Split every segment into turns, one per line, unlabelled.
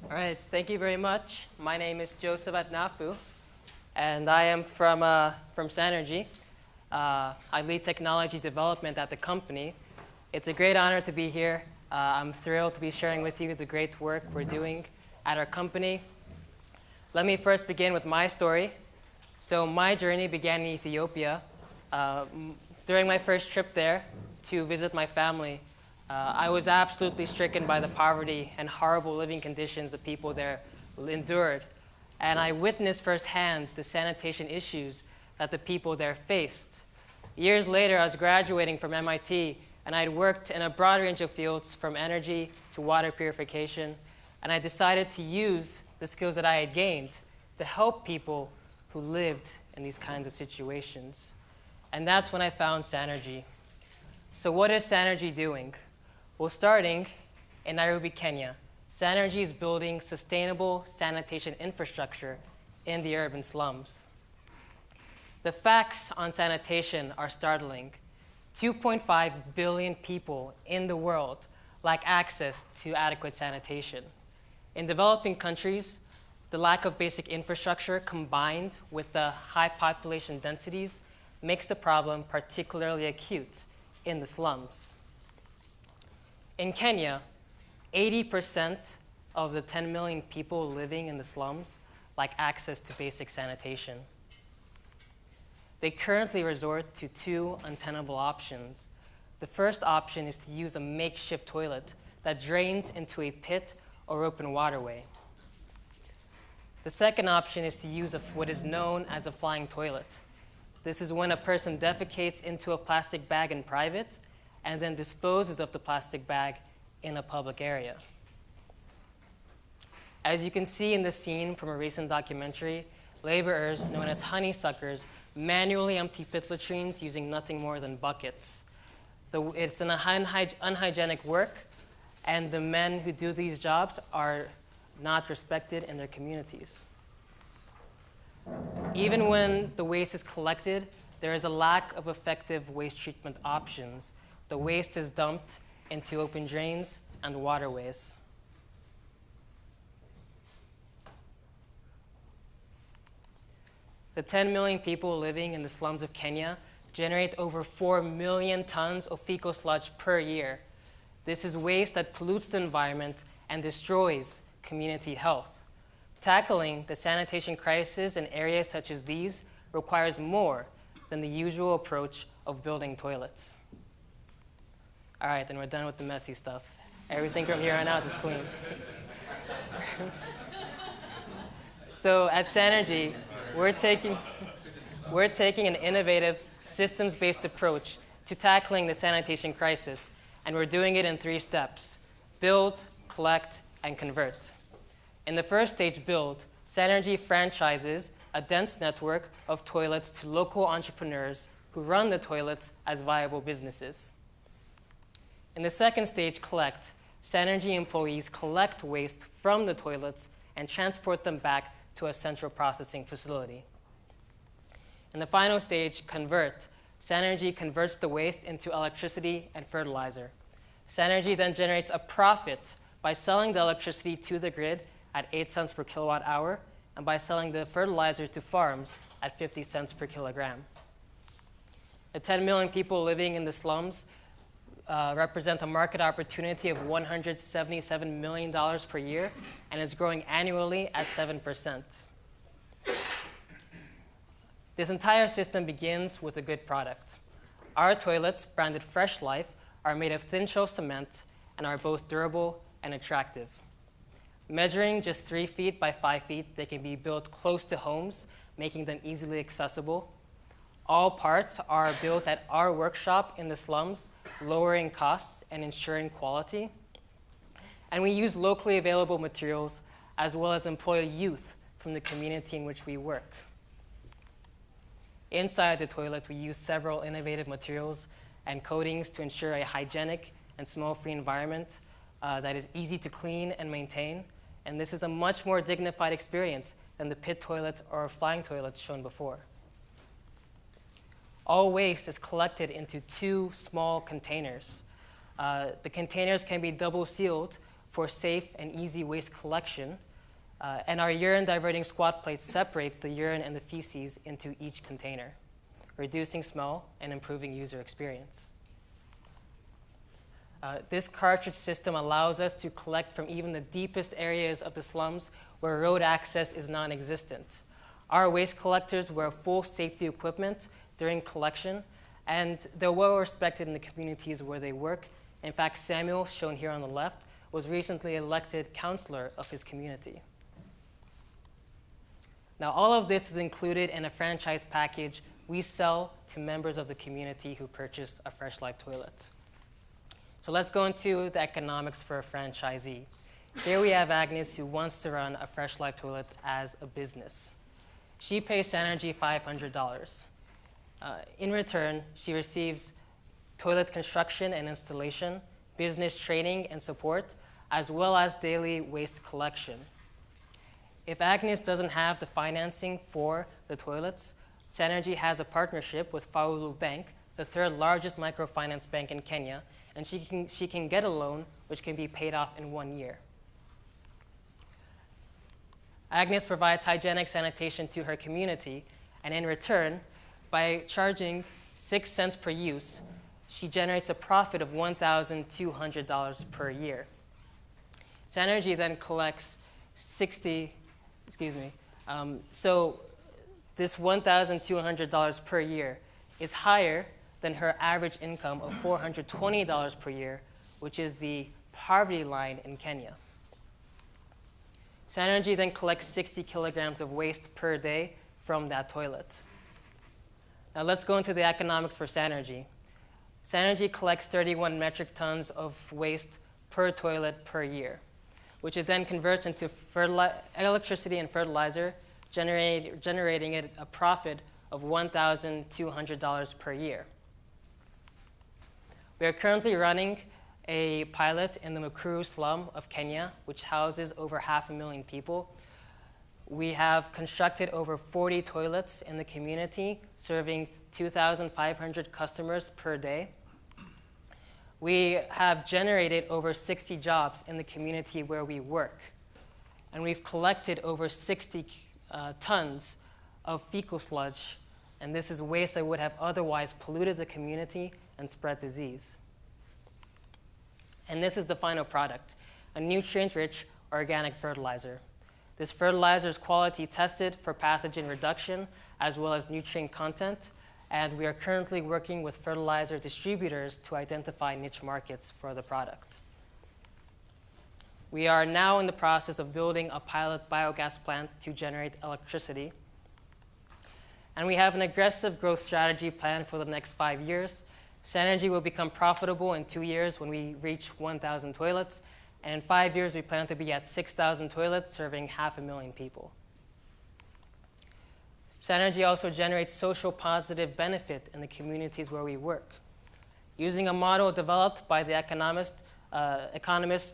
All right, thank you very much. My name is Joseph Atnafu, and I am from Sanergy. I lead technology development at the company. It's a great honor to be here. I'm thrilled to be sharing with you the great work we're doing at our company. Let me first begin with my story. So my journey began in Ethiopia. During my first trip there to visit my family, I was absolutely stricken by the poverty and horrible living conditions the people there endured. And I witnessed firsthand the sanitation issues that the people there faced. Years later, I was graduating from MIT, and I had worked in a broad range of fields from energy to water purification, and I decided to use the skills that I had gained to help people who lived in these kinds of situations. And that's when I found Sanergy. So what is Sanergy doing? Well, starting in Nairobi, Kenya, Sanergy is building sustainable sanitation infrastructure in the urban slums. The facts on sanitation are startling. 2.5 billion people in the world lack access to adequate sanitation. In developing countries, the lack of basic infrastructure combined with the high population densities makes the problem particularly acute in the slums. In Kenya, 80% of the 10 million people living in the slums lack access to basic sanitation. They currently resort to two untenable options. The first option is to use a makeshift toilet that drains into a pit or open waterway. The second option is to use what is known as a flying toilet. This is when a person defecates into a plastic bag in private and then disposes of the plastic bag in a public area. As you can see in the scene from a recent documentary, laborers known as honeysuckers manually empty pit latrines using nothing more than buckets. It's an unhygienic work, and the men who do these jobs are not respected in their communities. Even when the waste is collected, there is a lack of effective waste treatment options. The waste is dumped into open drains and waterways. The 10 million people living in the slums of Kenya generate over 4 million tons of fecal sludge per year. This is waste that pollutes the environment and destroys community health. Tackling the sanitation crisis in areas such as these requires more than the usual approach of building toilets. All right, then we're done with the messy stuff. Everything from here on out is clean. So at Sanergy, we're taking an innovative, systems-based approach to tackling the sanitation crisis, and we're doing it in 3 steps: build, collect, and convert. In the first stage, build, Sanergy franchises a dense network of toilets to local entrepreneurs who run the toilets as viable businesses. In the second stage, collect, Sanergy employees collect waste from the toilets and transport them back to a central processing facility. In the final stage, convert, Sanergy converts the waste into electricity and fertilizer. Sanergy then generates a profit by selling the electricity to the grid at 8 cents per kilowatt hour and by selling the fertilizer to farms at 50 cents per kilogram. The 10 million people living in the slums represent a market opportunity of $177 million per year and is growing annually at 7%. This entire system begins with a good product. Our toilets, branded Fresh Life, are made of thin-shell cement and are both durable and attractive. Measuring just 3 feet by 5 feet, they can be built close to homes, making them easily accessible. All parts are built at our workshop in the slums, lowering costs and ensuring quality. And we use locally available materials as well as employ youth from the community in which we work. Inside the toilet, we use several innovative materials and coatings to ensure a hygienic and smell-free environment that is easy to clean and maintain. And this is a much more dignified experience than the pit toilets or flying toilets shown before. All waste is collected into 2 small containers. The containers can be double sealed for safe and easy waste collection, and our urine diverting squat plate separates the urine and the feces into each container, reducing smell and improving user experience. This cartridge system allows us to collect from even the deepest areas of the slums where road access is non-existent. Our waste collectors wear full safety equipment during collection, and they're well respected in the communities where they work. In fact, Samuel, shown here on the left, was recently elected counselor of his community. Now, all of this is included in a franchise package we sell to members of the community who purchase a Fresh Life toilet. So let's go into the economics for a franchisee. Here we have Agnes, who wants to run a Fresh Life toilet as a business. She pays Sanergy $500. In return, she receives toilet construction and installation, business training and support, as well as daily waste collection. If Agnes doesn't have the financing for the toilets, Sanergy has a partnership with Faulu Bank, the third largest microfinance bank in Kenya, and she can get a loan which can be paid off in 1 year. Agnes provides hygienic sanitation to her community, and in return, by charging 6 cents per use, she generates a profit of $1,200 per year. Sanergy then collects so this $1,200 per year is higher than her average income of $420 per year, which is the poverty line in Kenya. Sanergy then collects 60 kilograms of waste per day from that toilet. Now let's go into the economics for Sanergy. Sanergy collects 31 metric tons of waste per toilet per year, which it then converts into electricity and fertilizer, generating it a profit of $1,200 per year. We are currently running a pilot in the Mukuru slum of Kenya, which houses over 500,000 people. We have constructed over 40 toilets in the community, serving 2,500 customers per day. We have generated over 60 jobs in the community where we work, and we've collected over 60 tons of fecal sludge, and this is waste that would have otherwise polluted the community and spread disease. And this is the final product, a nutrient-rich organic fertilizer. This fertilizer is quality tested for pathogen reduction as well as nutrient content, and we are currently working with fertilizer distributors to identify niche markets for the product. We are now in the process of building a pilot biogas plant to generate electricity. And we have an aggressive growth strategy planned for the next 5 years. Sanergy will become profitable in 2 years when we reach 1,000 toilets. And in 5 years, we plan to be at 6,000 toilets, serving 500,000 people. Sanergy also generates social positive benefit in the communities where we work. Using a model developed by the economist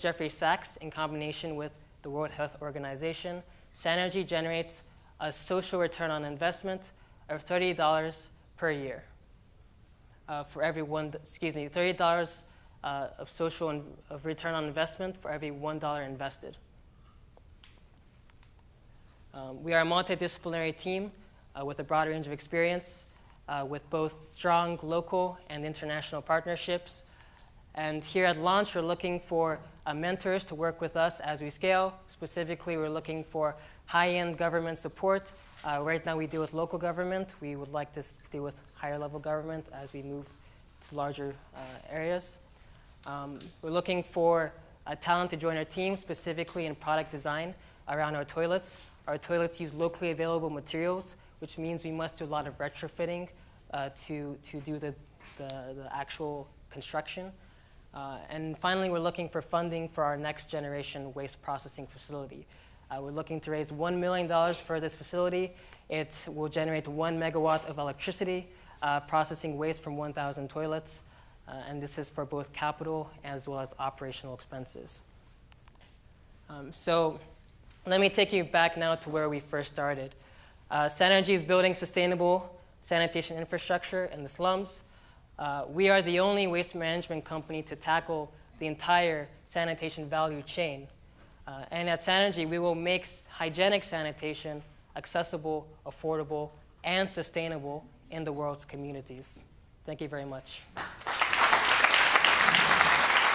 Jeffrey Sachs in combination with the World Health Organization, Sanergy generates a social return on investment of $30 per year for every $30 of return on investment for every $1 invested. We are a multidisciplinary team with a broad range of experience, with both strong local and international partnerships. And here at Launch, we're looking for mentors to work with us as we scale. Specifically, we're looking for high-end government support. Right now, we deal with local government. We would like to deal with higher-level government as we move to larger areas. We're looking for talent to join our team, specifically in product design around our toilets. Our toilets use locally available materials, which means we must do a lot of retrofitting to do the actual construction. And finally, we're looking for funding for our next generation waste processing facility. We're looking to raise $1 million for this facility. It will generate 1 megawatt of electricity, processing waste from 1,000 toilets. And this is for both capital as well as operational expenses. So let me take you back now to where we first started. Sanergy is building sustainable sanitation infrastructure in the slums. We are the only waste management company to tackle the entire sanitation value chain. And at Sanergy, we will make hygienic sanitation accessible, affordable, and sustainable in the world's communities. Thank you very much.